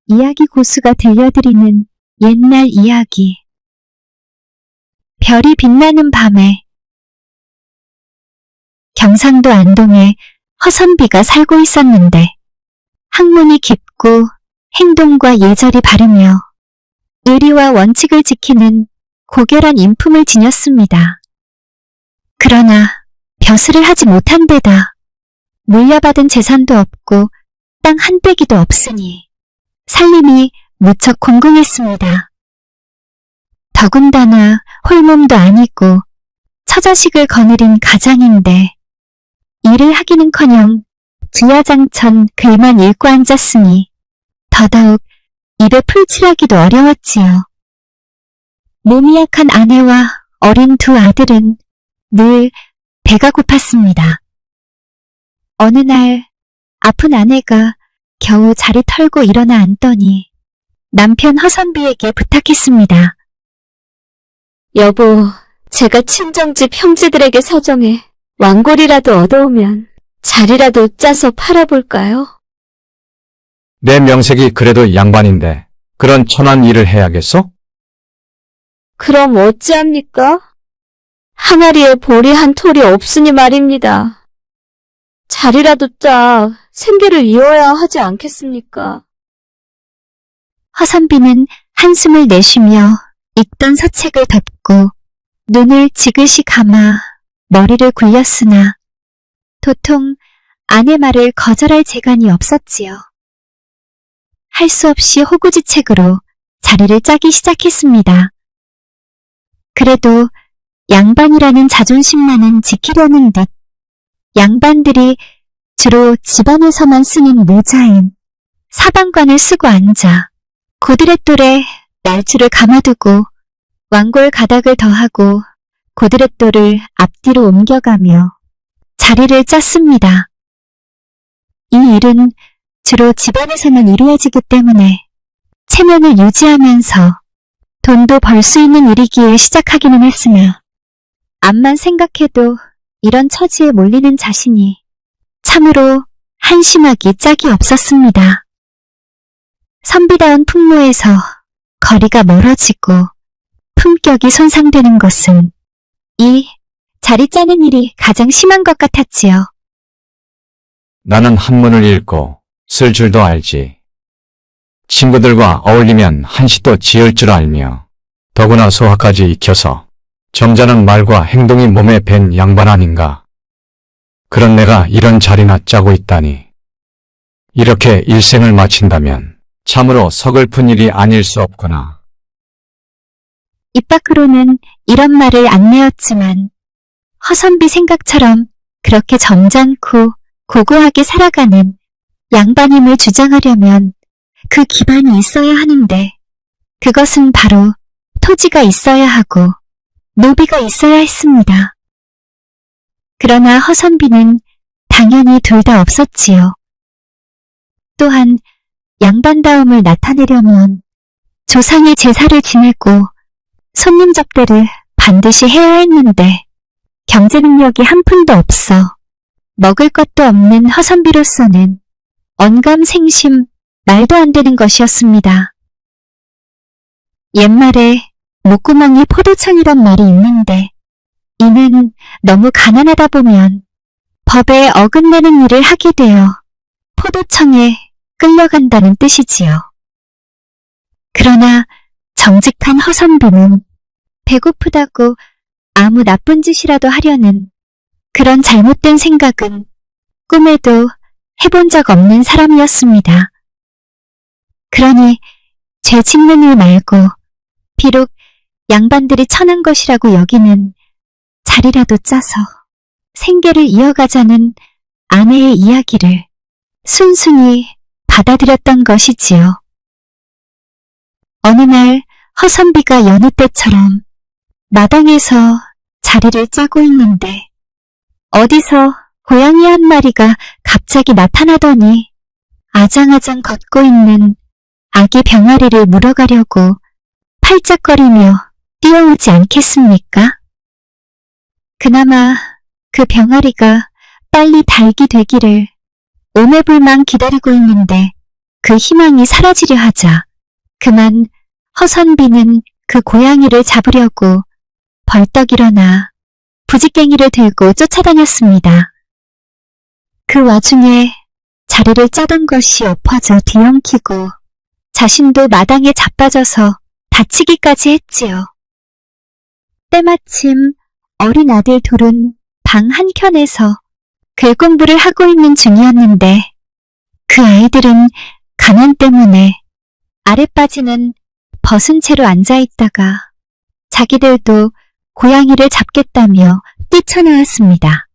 이야기 고수가 들려드리는 옛날 이야기. 별이 빛나는 밤에 경상도 안동에 허선비가 살고 있었는데 학문이 깊고 행동과 예절이 바르며 의리와 원칙을 지키는 고결한 인품을 지녔습니다. 그러나 벼슬을 하지 못한 데다 물려받은 재산도 없고 땅 한 빼기도 없으니 살림이 무척 공공했습니다. 더군다나 홀몸도 아니고 처자식을 거느린 가장인데 일을 하기는커녕 주야장천 글만 읽고 앉았으니 더더욱 입에 풀칠하기도 어려웠지요. 몸이 약한 아내와 어린 두 아들은 늘 배가 고팠습니다. 어느 날 아픈 아내가 겨우 자리 털고 일어나 앉더니 남편 허선비에게 부탁했습니다. 여보, 제가 친정집 형제들에게 서정해 왕골이라도 얻어오면 자리라도 짜서 팔아볼까요? 내 명색이 그래도 양반인데 그런 천한 일을 해야겠어? 그럼 어찌합니까? 항아리에 보리 한 톨이 없으니 말입니다. 자리라도 짜 생계를 이어야 하지 않겠습니까? 허선비는 한숨을 내쉬며 읽던 서책을 덮고 눈을 지그시 감아 머리를 굴렸으나 도통 아내 말을 거절할 재간이 없었지요. 할 수 없이 호구지책으로 자리를 짜기 시작했습니다. 그래도 양반이라는 자존심만은 지키려는 듯 양반들이 주로 집안에서만 쓰는 모자인 사방관을 쓰고 앉아 고드렛 돌에 날줄을 감아두고 왕골 가닥을 더하고 고드렛 돌을 앞뒤로 옮겨가며 자리를 짰습니다. 이 일은 주로 집안에서만 이루어지기 때문에 체면을 유지하면서 돈도 벌 수 있는 일이기에 시작하기는 했으나 암만 생각해도 이런 처지에 몰리는 자신이 참으로 한심하기 짝이 없었습니다. 선비다운 풍모에서 거리가 멀어지고 품격이 손상되는 것은 이 자리 짜는 일이 가장 심한 것 같았지요. 나는 한문을 읽고 쓸 줄도 알지. 친구들과 어울리면 한시도 지을 줄 알며 더구나 소화까지 익혀서 점잖은 말과 행동이 몸에 밴 양반 아닌가. 그런 내가 이런 자리나 짜고 있다니. 이렇게 일생을 마친다면 참으로 서글픈 일이 아닐 수 없구나. 입 밖으로는 이런 말을 안 내었지만 허선비 생각처럼 그렇게 점잖고 고고하게 살아가는 양반임을 주장하려면 그 기반이 있어야 하는데 그것은 바로 토지가 있어야 하고 노비가 있어야 했습니다. 그러나 허선비는 당연히 둘 다 없었지요. 또한 양반다움을 나타내려면 조상의 제사를 지내고 손님 접대를 반드시 해야 했는데 경제 능력이 한 푼도 없어 먹을 것도 없는 허선비로서는 언감생심 말도 안 되는 것이었습니다. 옛말에 목구멍이 포도청이란 말이 있는데 이는 너무 가난하다 보면 법에 어긋나는 일을 하게 되어 포도청에 끌려간다는 뜻이지요. 그러나 정직한 허선비는 배고프다고 아무 나쁜 짓이라도 하려는 그런 잘못된 생각은 꿈에도 해본 적 없는 사람이었습니다. 그러니 죄 짓는 일 말고 비록 양반들이 천한 것이라고 여기는 자리라도 짜서 생계를 이어가자는 아내의 이야기를 순순히 받아들였던 것이지요. 어느 날 허선비가 여느 때처럼 마당에서 자리를 짜고 있는데 어디서 고양이 한 마리가 갑자기 나타나더니 아장아장 걷고 있는 아기 병아리를 물어가려고 팔짝거리며 뛰어오지 않겠습니까? 그나마 그 병아리가 빨리 달기 되기를 오매불망 기다리고 있는데 그 희망이 사라지려 하자 그만 허선비는 그 고양이를 잡으려고 벌떡 일어나 부직갱이를 들고 쫓아다녔습니다. 그 와중에 자리를 짜던 것이 엎어져 뒤엉키고 자신도 마당에 자빠져서 다치기까지 했지요. 때마침 어린 아들 둘은 방 한켠에서 글 공부를 하고 있는 중이었는데 그 아이들은 가난 때문에 아래 빠지는 벗은 채로 앉아있다가 자기들도 고양이를 잡겠다며 뛰쳐나왔습니다.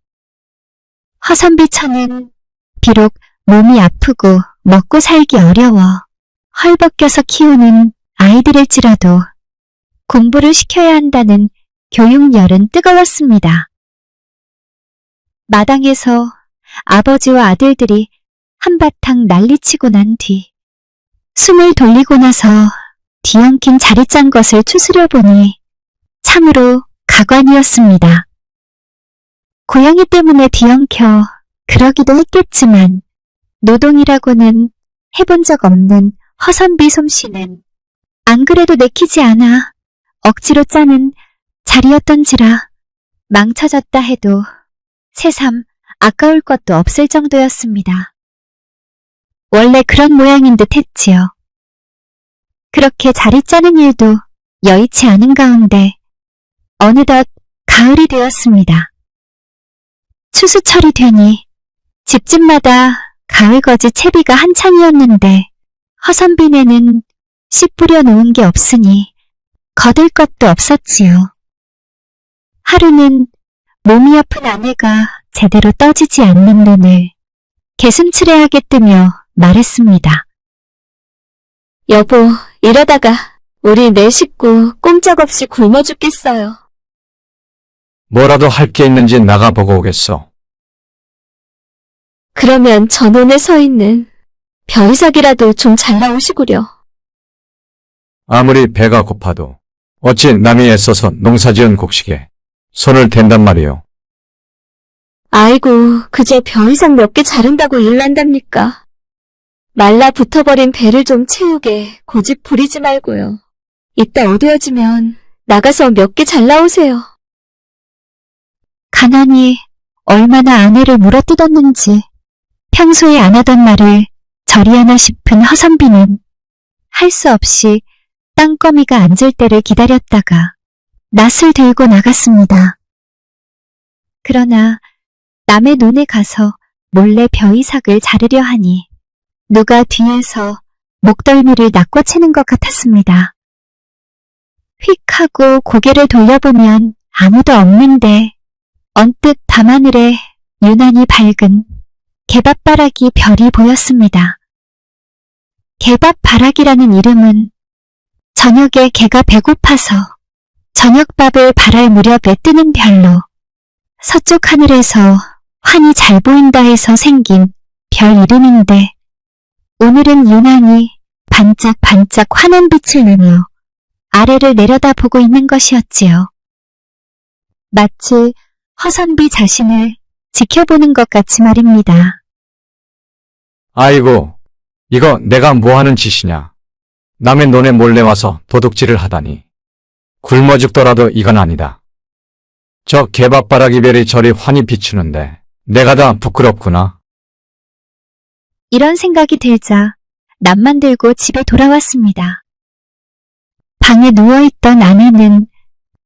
허선비처는 비록 몸이 아프고 먹고 살기 어려워 헐벗겨서 키우는 아이들일지라도 공부를 시켜야 한다는 교육열은 뜨거웠습니다. 마당에서 아버지와 아들들이 한바탕 난리치고 난 뒤 숨을 돌리고 나서 뒤엉킨 자리 짠 것을 추스려 보니 참으로 가관이었습니다. 고양이 때문에 뒤엉켜 그러기도 했겠지만 노동이라고는 해본 적 없는 허선비 솜씨는 안 그래도 내키지 않아 억지로 짜는 자리였던지라 망쳐졌다 해도 새삼 아까울 것도 없을 정도였습니다. 원래 그런 모양인 듯 했지요. 그렇게 자리 짜는 일도 여의치 않은 가운데 어느덧 가을이 되었습니다. 추수철이 되니 집집마다 가을거지 채비가 한창이었는데 허선비네는 씨 뿌려 놓은 게 없으니 거들 것도 없었지요. 하루는 몸이 아픈 아내가 제대로 떠지지 않는 눈을 개슴츠레하게 뜨며 말했습니다. 여보, 이러다가 우리 네 식구 꼼짝없이 굶어 죽겠어요. 뭐라도 할 게 있는지 나가보고 오겠어. 그러면 전원에 서 있는 벼이삭이라도 좀 잘라오시구려. 아무리 배가 고파도 어찌 남이 애써서 농사지은 곡식에 손을 댄단 말이오. 아이고, 그저 벼이삭 몇 개 자른다고 일난답니까? 말라 붙어버린 배를 좀 채우게 고집 부리지 말고요. 이따 어두워지면 나가서 몇 개 잘라오세요. 가난이 얼마나 아내를 물어뜯었는지 평소에 안 하던 말을 저리 하나 싶은 허선비는 할 수 없이 땅거미가 앉을 때를 기다렸다가 낫을 들고 나갔습니다. 그러나 남의 논에 가서 몰래 벼이삭을 자르려 하니 누가 뒤에서 목덜미를 낚아채는 것 같았습니다. 휙 하고 고개를 돌려보면 아무도 없는데 언뜻 밤하늘에 유난히 밝은 개밥바라기 별이 보였습니다. 개밥바라기라는 이름은 저녁에 개가 배고파서 저녁밥을 바랄 무렵에 뜨는 별로 서쪽 하늘에서 환히 잘 보인다 해서 생긴 별 이름인데 오늘은 유난히 반짝반짝 환한 빛을 내며 아래를 내려다보고 있는 것이었지요. 마치 허선비 자신을 지켜보는 것 같이 말입니다. 아이고, 이거 내가 뭐하는 짓이냐. 남의 논에 몰래 와서 도둑질을 하다니. 굶어 죽더라도 이건 아니다. 저 개밥바라기 별이 저리 환히 비추는데 내가 다 부끄럽구나. 이런 생각이 들자 낫만 들고 집에 돌아왔습니다. 방에 누워있던 아내는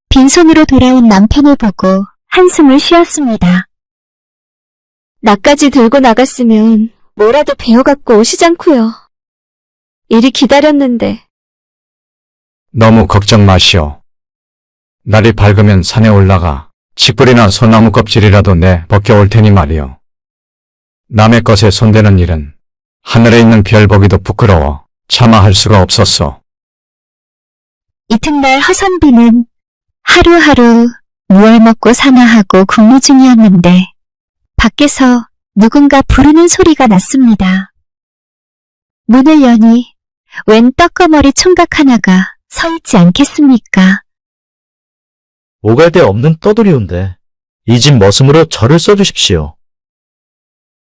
빈손으로 돌아온 남편을 보고 한숨을 쉬었습니다. 나까지 들고 나갔으면 뭐라도 베어갖고 오시잖고요. 이리 기다렸는데. 너무 걱정 마시오. 날이 밝으면 산에 올라가 칡뿌리나 소나무 껍질이라도 내 벗겨올 테니 말이오. 남의 것에 손대는 일은 하늘에 있는 별 보기도 부끄러워 차마 할 수가 없었소. 이튿날 허선비는 하루하루 무얼 먹고 사나 하고 근무 중이었는데 밖에서 누군가 부르는 소리가 났습니다. 문을 여니 웬 떡거머리 총각 하나가 서 있지 않겠습니까? 오갈 데 없는 떠돌이온데 이 집 머슴으로 저를 써주십시오.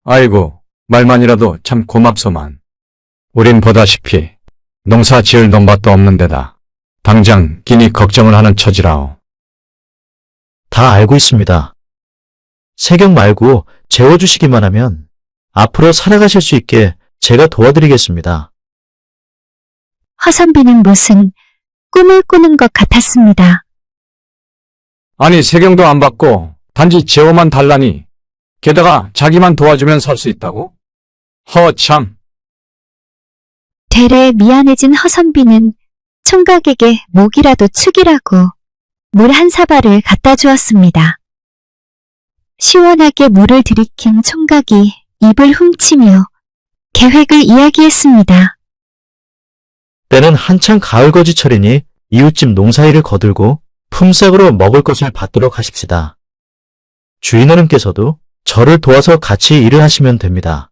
아이고, 말만이라도 참 고맙소만. 우린 보다시피 농사 지을 논밭도 없는 데다 당장 끼니 걱정을 하는 처지라오. 다 알고 있습니다. 세경 말고 재워주시기만 하면 앞으로 살아가실 수 있게 제가 도와드리겠습니다. 허선비는 무슨 꿈을 꾸는 것 같았습니다. 아니 세경도 안 받고 단지 재호만 달라니 게다가 자기만 도와주면 살 수 있다고? 허참. 되레 미안해진 허선비는 총각에게 목이라도 축이라고 물 한 사발을 갖다 주었습니다. 시원하게 물을 들이킨 총각이 입을 훔치며 계획을 이야기했습니다. 때는 한창 가을거지철이니 이웃집 농사일을 거들고 품삯으로 먹을 것을 받도록 하십시다. 주인어른께서도 저를 도와서 같이 일을 하시면 됩니다.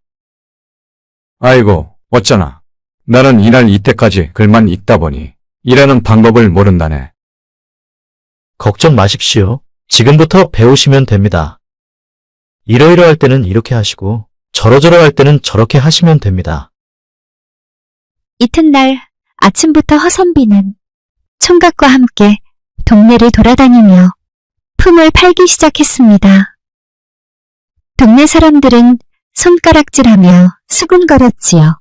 아이고 어쩌나. 나는 이날 이때까지 글만 읽다 보니 일하는 방법을 모른다네. 걱정 마십시오. 지금부터 배우시면 됩니다. 이러이러할 때는 이렇게 하시고 저러저러 할 때는 저렇게 하시면 됩니다. 이튿날 아침부터 허선비는 총각과 함께 동네를 돌아다니며 품을 팔기 시작했습니다. 동네 사람들은 손가락질하며 수군거렸지요.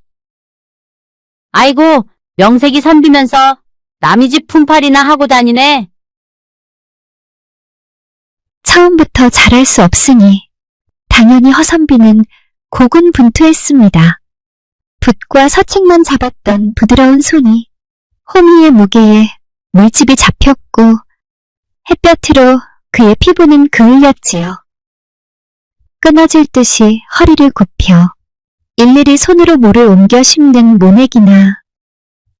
아이고, 명색이 선비면서 남의 집 품팔이나 하고 다니네. 처음부터 잘할 수 없으니 당연히 허선비는 고군분투했습니다. 붓과 서책만 잡았던 부드러운 손이 호미의 무게에 물집이 잡혔고 햇볕으로 그의 피부는 그을렸지요. 끊어질 듯이 허리를 굽혀 일일이 손으로 물을 옮겨 심는 모내기나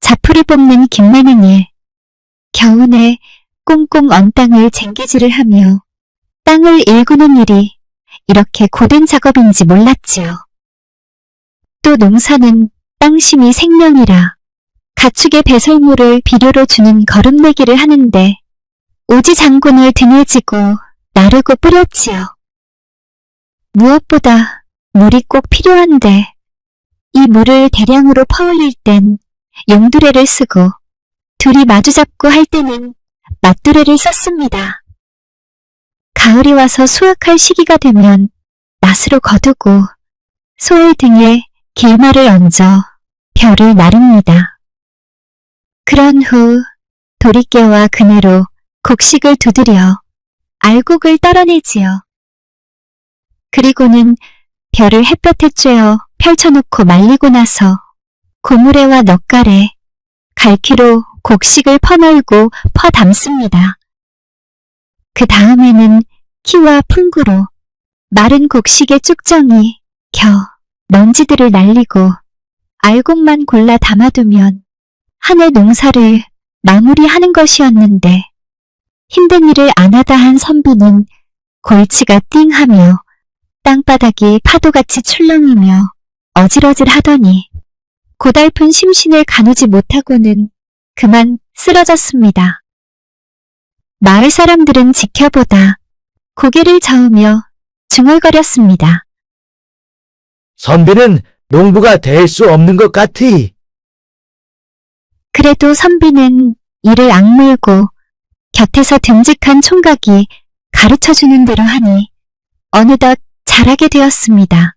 자풀을 뽑는 김매는 일, 겨우내 꽁꽁 언 땅을 쟁기질을 하며 땅을 일구는 일이 이렇게 고된 작업인지 몰랐지요. 또 농사는 땅심이 생명이라 가축의 배설물을 비료로 주는 거름내기를 하는데 오지 장군을 등에 지고 나르고 뿌렸지요. 무엇보다 물이 꼭 필요한데 이 물을 대량으로 퍼올릴 땐 용두레를 쓰고 둘이 마주잡고 할 때는 맞두레를 썼습니다. 가을이 와서 수확할 시기가 되면 낫으로 거두고 소의 등에 길말을 얹어 벼를 나릅니다. 그런 후 도리깨와 그네로 곡식을 두드려 알곡을 떨어내지요. 그리고는 벼를 햇볕에 쬐어 펼쳐놓고 말리고 나서 고무래와 넉갈에 갈퀴로 곡식을 퍼널고 퍼담습니다. 그 다음에는 키와 풍구로 마른 곡식의 쭉정이 겨 먼지들을 날리고 알곡만 골라 담아두면 한 해 농사를 마무리하는 것이었는데 힘든 일을 안 하다 한 선비는 골치가 띵하며 땅바닥이 파도같이 출렁이며 어질어질하더니 고달픈 심신을 가누지 못하고는 그만 쓰러졌습니다. 마을 사람들은 지켜보다 고개를 저으며 중얼거렸습니다. 선비는 농부가 될 수 없는 것 같으이. 그래도 선비는 이를 악물고 곁에서 듬직한 총각이 가르쳐주는 대로 하니 어느덧 잘하게 되었습니다.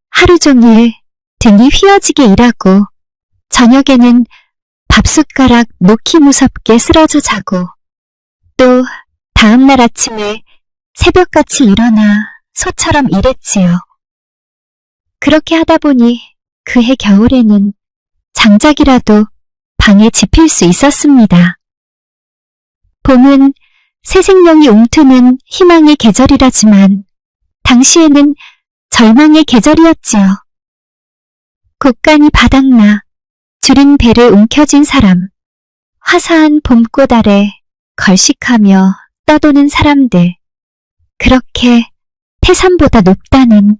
하루 종일 등이 휘어지게 일하고 저녁에는 밥숟가락 놓기 무섭게 쓰러져 자고 또 다음날 아침에 새벽같이 일어나 소처럼 일했지요. 그렇게 하다 보니 그해 겨울에는 장작이라도 방에 지필 수 있었습니다. 봄은 새 생명이 움트는 희망의 계절이라지만 당시에는 절망의 계절이었지요. 곡간이 바닥나 줄인 배를 움켜쥔 사람, 화사한 봄꽃 아래 걸식하며 떠도는 사람들, 그렇게 태산보다 높다는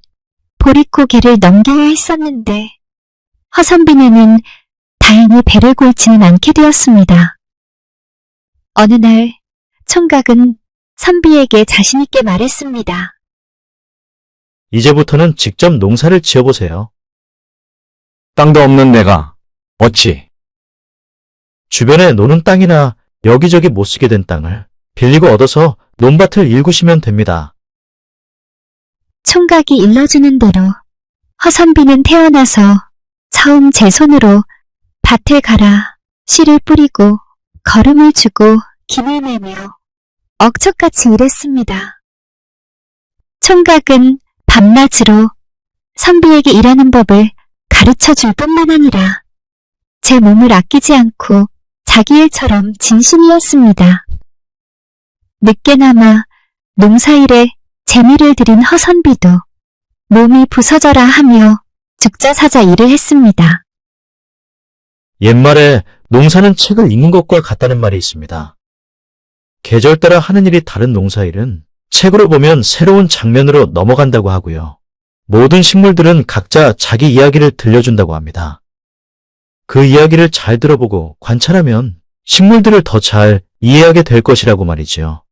보릿고개를 넘겨야 했었는데 허선비네는 다행히 배를 골지는 않게 되었습니다. 어느 날 총각은 선비에게 자신있게 말했습니다. 이제부터는 직접 농사를 지어보세요. 땅도 없는 내가 어찌 주변에 노는 땅이나 여기저기 못 쓰게 된 땅을 빌리고 얻어서 논밭을 일구시면 됩니다. 총각이 일러주는 대로 허선비는 태어나서 처음 제 손으로 밭을 갈아 씨를 뿌리고 거름을 주고 김을 매며 억척같이 일했습니다. 총각은 밤낮으로 선비에게 일하는 법을 가르쳐 줄 뿐만 아니라 제 몸을 아끼지 않고 자기 일처럼 진심이었습니다. 늦게나마 농사일에 재미를 들인 허선비도 몸이 부서져라 하며 죽자사자 일을 했습니다. 옛말에 농사는 책을 읽는 것과 같다는 말이 있습니다. 계절 따라 하는 일이 다른 농사일은 책으로 보면 새로운 장면으로 넘어간다고 하고요. 모든 식물들은 각자 자기 이야기를 들려준다고 합니다. 그 이야기를 잘 들어보고 관찰하면 식물들을 더 잘 이해하게 될 것이라고 말이지요.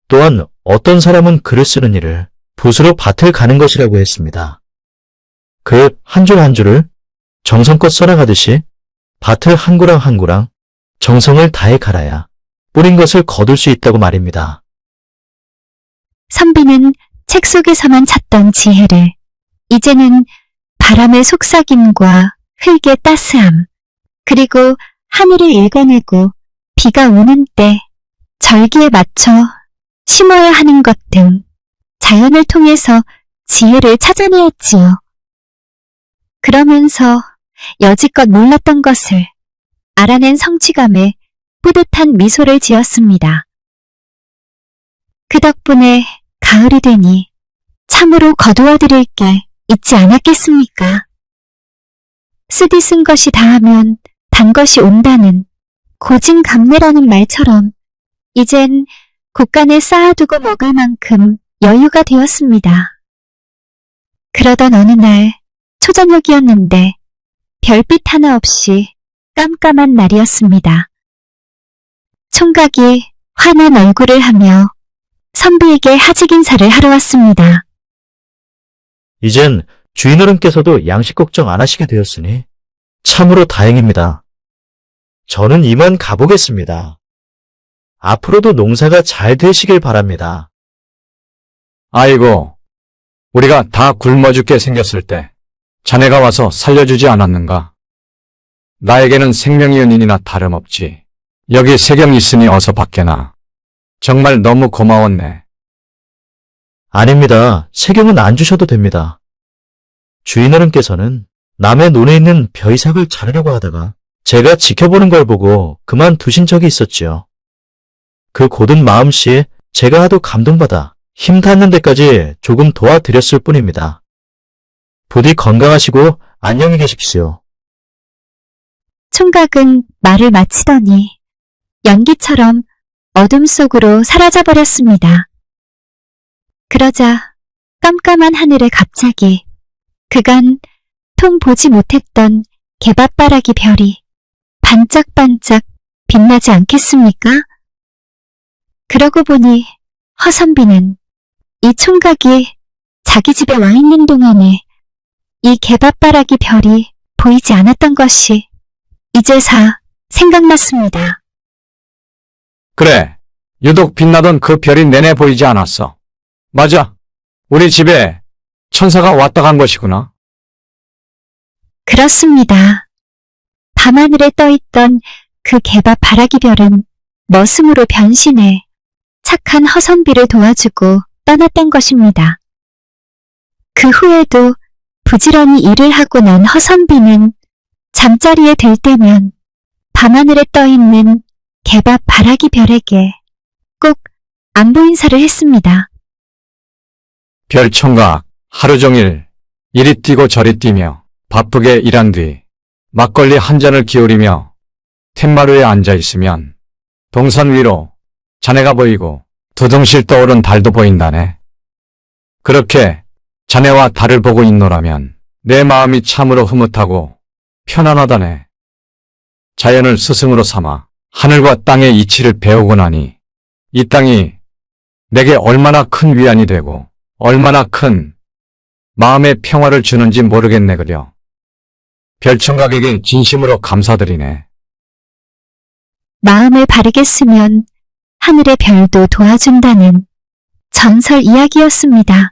또한 어떤 사람은 글을 쓰는 일을 붓으로 밭을 가는 것이라고 했습니다. 글 한 줄 한 줄을 정성껏 써나가듯이 밭을 한 구랑 한 구랑 정성을 다해 갈아야 뿌린 것을 거둘 수 있다고 말입니다. 선비는 책 속에서만 찾던 지혜를 이제는 바람의 속삭임과 흙의 따스함, 그리고 하늘을 읽어내고 비가 오는 때 절기에 맞춰 심어야 하는 것 등 자연을 통해서 지혜를 찾아내었지요. 그러면서 여지껏 몰랐던 것을 알아낸 성취감에 뿌듯한 미소를 지었습니다. 그 덕분에 가을이 되니 참으로 거두어 드릴 게 있지 않았겠습니까? 쓰디 쓴 것이 다하면 단 것이 온다는 고진감래라는 말처럼 이젠 곳간에 쌓아두고 먹을 만큼 여유가 되었습니다. 그러던 어느 날 초저녁이었는데 별빛 하나 없이 깜깜한 날이었습니다. 총각이 환한 얼굴을 하며 선비에게 하직 인사를 하러 왔습니다. 이젠 주인어른께서도 양식 걱정 안 하시게 되었으니 참으로 다행입니다. 저는 이만 가보겠습니다. 앞으로도 농사가 잘 되시길 바랍니다. 아이고, 우리가 다 굶어 죽게 생겼을 때 자네가 와서 살려주지 않았는가? 나에게는 생명이 은인이나 다름없지. 여기 세경 있으니 어서 밖에나. 정말 너무 고마웠네. 아닙니다. 세경은 안 주셔도 됩니다. 주인어른께서는 남의 논에 있는 벼이삭을 자르려고 하다가 제가 지켜보는 걸 보고 그만두신 적이 있었지요. 그 고든 마음씨에 제가 하도 감동받아 힘 닿는 데까지 조금 도와드렸을 뿐입니다. 부디 건강하시고 안녕히 계십시오. 총각은 말을 마치더니 연기처럼 어둠 속으로 사라져버렸습니다. 그러자 깜깜한 하늘에 갑자기 그간 통 보지 못했던 개밥바라기 별이 반짝반짝 빛나지 않겠습니까? 그러고 보니 허선비는 이 총각이 자기 집에 와 있는 동안에 이 개밥바라기 별이 보이지 않았던 것이 이제사 생각났습니다. 그래, 유독 빛나던 그 별이 내내 보이지 않았어. 맞아, 우리 집에 천사가 왔다 간 것이구나. 그렇습니다. 밤하늘에 떠있던 그 개밥바라기 별은 머슴으로 변신해 착한 허선비를 도와주고 떠났던 것입니다. 그 후에도 부지런히 일을 하고 난 허선비는 잠자리에 들 때면 밤하늘에 떠있는 개밥바라기 별에게 꼭 안부 인사를 했습니다. 별총각, 하루 종일 이리 뛰고 저리 뛰며 바쁘게 일한 뒤 막걸리 한 잔을 기울이며 툇마루에 앉아 있으면 동산 위로 자네가 보이고 두둥실 떠오른 달도 보인다네. 그렇게 자네와 달을 보고 있노라면 내 마음이 참으로 흐뭇하고 편안하다네. 자연을 스승으로 삼아 하늘과 땅의 이치를 배우고 나니 이 땅이 내게 얼마나 큰 위안이 되고 얼마나 큰 마음의 평화를 주는지 모르겠네 그려. 별청각에게 진심으로 감사드리네. 마음을 바르게 쓰면 하늘의 별도 도와준다는 전설 이야기였습니다.